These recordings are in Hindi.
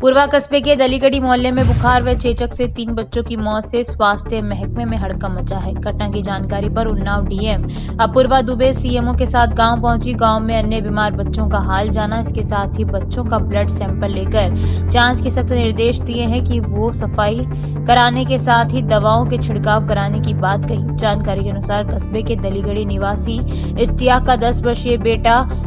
पूर्वा कस्बे के दलीगढ़ी मोहल्ले में बुखार व चेचक से 3 बच्चों की मौत से स्वास्थ्य महकमे में हड़कंप मचा है। घटना की जानकारी पर उन्नाव डीएम अपूर्वा दुबे सीएमओ के साथ गांव पहुंची। गांव में अन्य बीमार बच्चों का हाल जाना, इसके साथ ही बच्चों का ब्लड सैंपल लेकर जांच के सख्त निर्देश दिए हैं कि वो सफाई कराने के साथ ही दवाओं के छिड़काव कराने की बात कही। जानकारी के अनुसार कस्बे के दलीगढ़ी निवासी इश्तियाक का 10 वर्षीय बेटा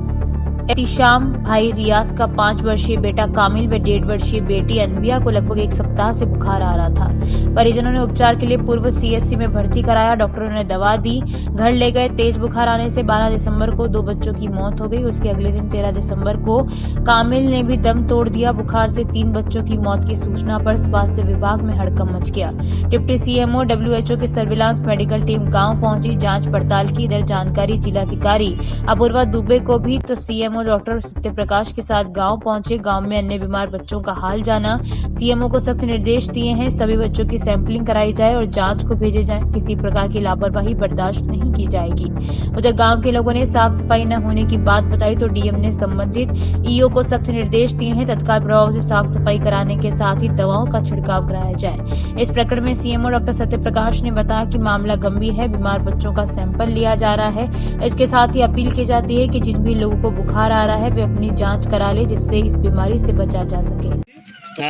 एहतिशाम, भाई रियाज का 5 वर्षीय बेटा कामिल व 1.5 वर्षीय बेटी अनबिया को लगभग 1 सप्ताह से बुखार आ रहा था। परिजनों ने उपचार के लिए पूर्व सीएचसी में भर्ती कराया। डॉक्टरों ने दवा दी, घर ले गए। तेज बुखार आने से 12 दिसंबर को 2 बच्चों की मौत हो गई। उसके अगले दिन 13 दिसंबर को कामिल ने भी दम तोड़ दिया। बुखार से 3 बच्चों की मौत की सूचना पर स्वास्थ्य विभाग में हड़कंप मच गया। डिप्टी सीएमओ WHO की सर्विलांस मेडिकल टीम गाँव पहुंची, जाँच पड़ताल की। इधर जानकारी जिलाधिकारी अपूर्वा दुबे को भी तो सीएमओ डॉक्टर सत्यप्रकाश के साथ गांव पहुंचे। गांव में अन्य बीमार बच्चों का हाल जाना, सीएमओ को सख्त निर्देश दिए हैं। सभी बच्चों की सैंपलिंग कराई जाए और जांच को भेजे जाए। किसी प्रकार की लापरवाही बर्दाश्त नहीं की जाएगी। उधर गांव के लोगों ने साफ सफाई न होने की बात बताई तो डीएम ने संबंधित ईओ को सख्त निर्देश दिए हैं। तत्काल प्रभाव से साफ सफाई कराने के साथ ही दवाओं का छिड़काव कराया जाए। इस प्रकरण में सीएमओ डॉक्टर सत्यप्रकाश ने बताया कि मामला गंभीर है, बीमार बच्चों का सैंपल लिया जा रहा है। इसके साथ ही अपील की जाती है कि जिन भी लोगों को बुखार आ रहा है वे अपनी जांच करा ले, जिससे इस बीमारी से बचा जा सके।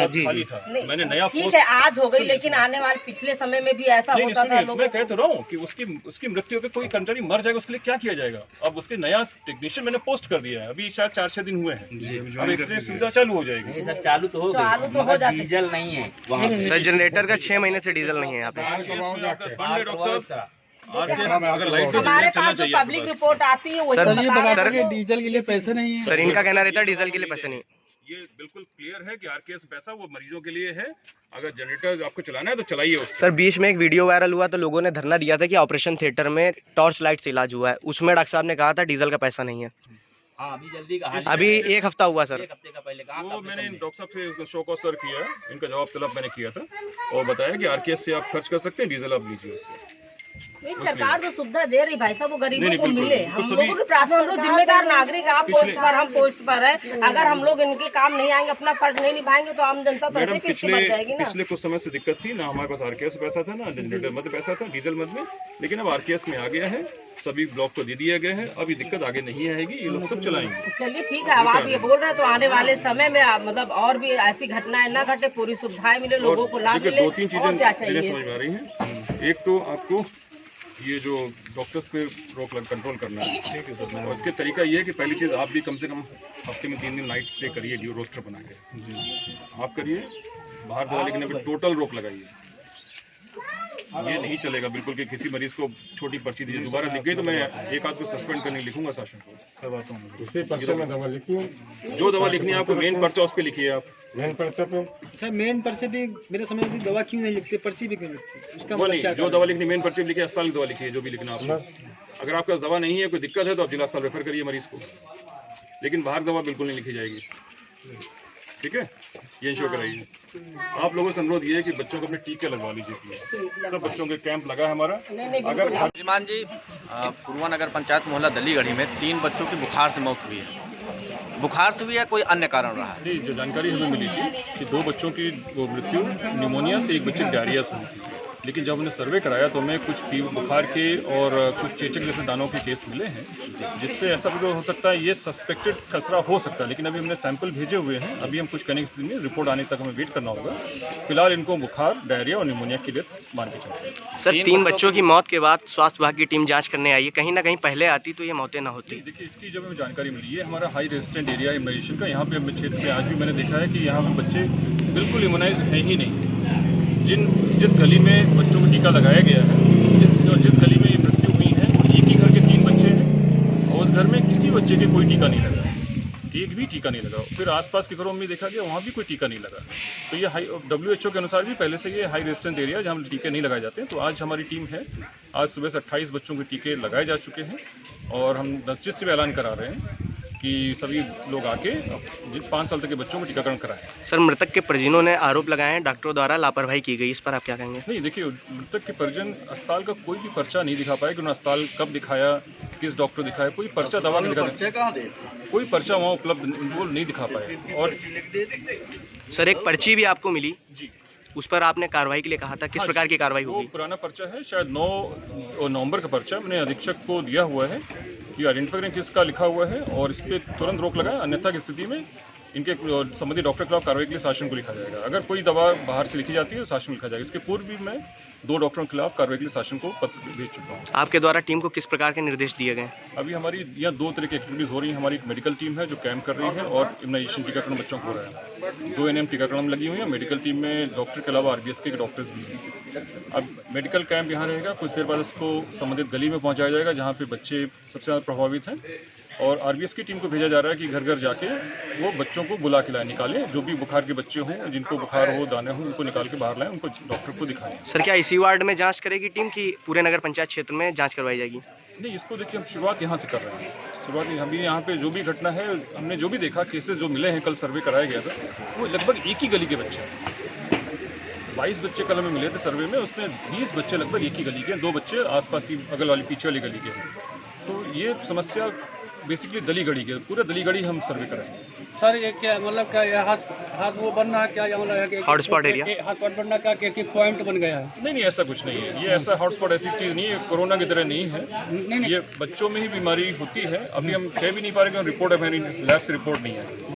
जी था। मैंने नया ठीक है, आज हो गई, लेकिन आने वाले पिछले समय में भी ऐसा होता था। मैं कह तो रहा हूँ कि उसकी मृत्यु के कोई कर्मचारी मर जाएगा, उसके लिए क्या किया जाएगा। अब उसके नया टेक्नीशियन मैंने पोस्ट कर दिया है, अभी शायद 4-6 दिन हुए हैं। अब एक्सरे सुविधा चालू हो जाएगी। सर चालू तो हो जाती, डीजल नहीं है सर। जनरेटर का 6 महीने से डीजल नहीं है यहाँ पे। हमारे पास जो पब्लिक रिपोर्ट आती है वो सर डीजल के लिए पैसे नहीं है। सर इनका कहना रहता है डीजल के लिए पैसे नहीं। ये बिल्कुल क्लियर है कि आरकेएस पैसा वो मरीजों के लिए है। अगर जनरेटर आपको चलाना है तो चलाइए उसको। सर बीच में एक वीडियो वायरल हुआ तो लोगों ने धरना दिया था कि ऑपरेशन थिएटर में टॉर्च लाइट से इलाज हुआ है, उसमें डॉक्टर साहब ने कहा था डीजल का पैसा नहीं है। अभी जल्दी अभी 1 हफ्ता हुआ सर। 1 हफ्ते का पहले कहा वो मैंने डॉक्टर साहब से शो को सर किया, इनका जवाब तलब मैंने किया था और बताया कि आरकेएस से आप खर्च कर सकते हैं, डीजल आप लीजिए उससे। सरकार जो सुविधा दे रही भाई साहब वो गरीबों को बिल्कुल। मिले। हम लोगों की प्रार्थना, हम लोग जिम्मेदार नागरिक, आप पोस्ट पर, हम पोस्ट पर है। अगर हम लोग इनके काम नहीं आएंगे, अपना फर्ज नहीं निभाएंगे तो आम जनता तो ऐसे पीछे बढ़ जाएगी ना। पिछले कुछ समय से दिक्कत थी ना, हमारे पास आरकेएस पैसा था ना जनरेटर मद पैसा था, डीजल मद में, लेकिन अब आरकेएस में आ गया है, सभी ब्लॉक को दे दिया गया है। अब ये दिक्कत आगे नहीं आएगी, ये लोग सब चलाएंगे। चलिए ठीक है, अब आप ये बोल रहे हैं तो आने वाले समय में मतलब और भी ऐसी घटनाएं ना घटे, पूरी सुविधाएं मिले, लोगों को लाभ मिले। 2-3 चीजें क्या समझ चाहिए? में आ रही हैं। एक तो आपको ये जो डॉक्टर्स पे रोक कंट्रोल करना है, ठीक है सर। और इसके तरीका ये है कि पहली चीज़ आप भी कम से कम हफ्ते में 3 दिन नाइट स्टे करिए, जो रोस्टर बना के आप करिए। बाहर दवा लिखने पर टोटल रोक लगाइए। ये नहीं चलेगा बिल्कुल कि किसी मरीज को छोटी पर्ची दीजिए, दोबारा लिख गई तो मैं एक आध को सस्पेंड करने लिखूंगा शासन को, करवाता हूँ। जो दवा लिखनी है आपको मेन पर्चा उस पर लिखिए आप। मेन पर्चे पे सर, मेन पर्चे भी मेरे समय में दवा क्यों नहीं लिखते, पर्ची भी क्यों लिखते, उसका वो नहीं, जो दवा लिखनी मेन पर्चे पे लिखिए, अस्पताल की दवा लिखिए, जो भी लिखना आपको। अगर आपके पास दवा नहीं है, कोई दिक्कत है तो आप जिला अस्पताल रेफर करिए मरीज को, लेकिन बाहर दवा बिल्कुल नहीं लिखी जाएगी, ठीक है। ये इंश्योर कराइए। आप लोगों से अनुरोध ये है कि बच्चों को अपने टीके लगवा लीजिए। सब बच्चों के कैंप लगा है हमारा। अगर श्रीमान जी, पूर्वा नगर पंचायत मोहल्ला दलीगढ़ी में 3 बच्चों की बुखार से मौत हुई है। बुखार से हुई है, कोई अन्य कारण रहा है? नहीं, जो जानकारी हमें मिली थी कि 2 बच्चों की वो मृत्यु निमोनिया से, 1 बच्चे डायरिया से हुई थी, लेकिन जब हमने सर्वे कराया तो हमें कुछ बुखार के और कुछ चेचक जैसे दानों के केस मिले हैं, जिससे ऐसा भी हो सकता है ये सस्पेक्टेड खसरा हो सकता है। लेकिन अभी हमने सैंपल भेजे हुए हैं, अभी हम कुछ करने की स्थिति में, रिपोर्ट आने तक हमें वेट करना होगा। फिलहाल इनको बुखार, डायरिया और निमोनिया की डेथ मान के चलते हैं। सर 3 बच्चों की मौत के बाद स्वास्थ्य विभाग की टीम जाँच करने आई है, कहीं ना कहीं पहले आती तो ये मौतें ना होती। देखिए, इसकी जब हमें जानकारी मिली है, हमारा हाई रेजिस्टेंट एरिया इम्यूनाइजेशन का, यहाँ पे क्षेत्र में आज भी मैंने देखा है कि यहाँ पे बच्चे बिल्कुल इम्यूनाइज हैं ही नहीं। जिस गली में बच्चों को टीका लगाया गया है, जिस गली में ये मृत्यु हुई है, वो एक ही घर के 3 बच्चे हैं और उस घर में किसी बच्चे के कोई टीका नहीं लगा, एक भी टीका नहीं लगा। फिर आसपास के घरों में देखा गया, वहाँ भी कोई टीका नहीं लगा। तो ये WHO के अनुसार भी पहले से ये हाई रेजिस्टेंट एरिया जहाँ टीके नहीं लगाए जाते हैं। तो आज हमारी टीम है, आज सुबह से 28 बच्चों के टीके लगाए जा चुके हैं और हम 10 से भी ऐलान करा रहे हैं कि सभी लोग आके जिन 5 साल तक के बच्चों को टीकाकरण कराएं। सर, मृतक के परिजनों ने आरोप लगाए हैं डॉक्टरों द्वारा लापरवाही की गई, इस पर आप क्या कहेंगे? नहीं, देखिए, मृतक के परिजन अस्पताल का कोई भी पर्चा नहीं दिखा पाए कि उन्होंने अस्पताल कब दिखाया, किस डॉक्टर दिखाया, कोई पर्चा दवा नहीं दिखा, कोई पर्चा वहाँ उपलब्ध वो नहीं दिखा पाए। और सर, एक पर्ची भी आपको मिली जी, उस पर आपने कार्रवाई के लिए कहा था, किस हाँ, प्रकार की कार्रवाई वो होगी? पुराना पर्चा है, शायद 9 नवंबर का पर्चा मैंने अधीक्षक को दिया हुआ है कि आइडेंटिफाई करें किसका लिखा हुआ है और इस पर तुरंत रोक लगाएं, अन्यथा की स्थिति में इनके संबंधित डॉक्टर के खिलाफ कार्रवाई के लिए शासन को लिखा जाएगा। अगर कोई दवा बाहर से लिखी जाती है तो शासन को लिखा जाएगा। इसके पूर्व भी मैं 2 डॉक्टरों के खिलाफ कार्रवाई के लिए शासन को पत्र भेज चुका हूँ। आपके द्वारा टीम को किस प्रकार के निर्देश दिए गए? अभी हमारी यहाँ 2 तरह की एक्टिविटीज़ हो रही हैं। हमारी एक मेडिकल टीम है जो कैंप कर रही है और इम्यूनाइजेशन टीकाकरण बच्चों को हो रहा है। 2 NM टीकाकरण लगी हुई है। मेडिकल टीम में डॉक्टर के अलावा RBS के डॉक्टर्स भी हैं। अब मेडिकल कैंप यहाँ रहेगा, कुछ देर बाद उसको संबंधित गली में पहुँचाया जाएगा जहाँ पे बच्चे सबसे ज़्यादा प्रभावित हैं, और RBS की टीम को भेजा जा रहा है कि घर घर जाके वो बच्चों को बुला के लाए, निकालें, जो भी बुखार के बच्चे हों, जिनको बुखार हो, दाने हो, उनको निकाल के बाहर लाएं, उनको डॉक्टर को दिखाएं। सर, क्या इसी वार्ड में जांच करेगी टीम की पूरे नगर पंचायत क्षेत्र में जांच करवाई जाएगी? नहीं, इसको देखिए, हम शुरुआत यहाँ से कर रहे हैं। शुरुआत अभी यहाँ पे जो भी घटना है, हमने जो भी देखा, केसेस जो मिले हैं, कल सर्वे कराया गया था, वो लगभग एक ही गली के बच्चे हैं। 22 बच्चे कल हमें मिले थे सर्वे में, उसमें 20 बच्चे लगभग एक ही गली के हैं, 2 बच्चे आसपास की बगल वाली पीछे वाली गली के हैं। तो ये समस्या बेसिकली दली गड़ी के, पूरे दली गड़ी हम सर्वे कराएंगे। सर, ये क्या मतलब क्या ये हाथ वो बनना है क्या, मतलब हॉटस्पॉट एरिया हॉटस्पॉट बनना क्या कि पॉइंट बन गया है? नहीं, ऐसा कुछ नहीं है। ये ऐसा हॉटस्पॉट ऐसी चीज़ नहीं है, कोरोना की तरह नहीं है। नहीं। ये बच्चों में ही बीमारी होती है। अभी हम कह भी नहीं पा रहे कि रिपोर्ट है, हमारी लैब से रिपोर्ट नहीं है।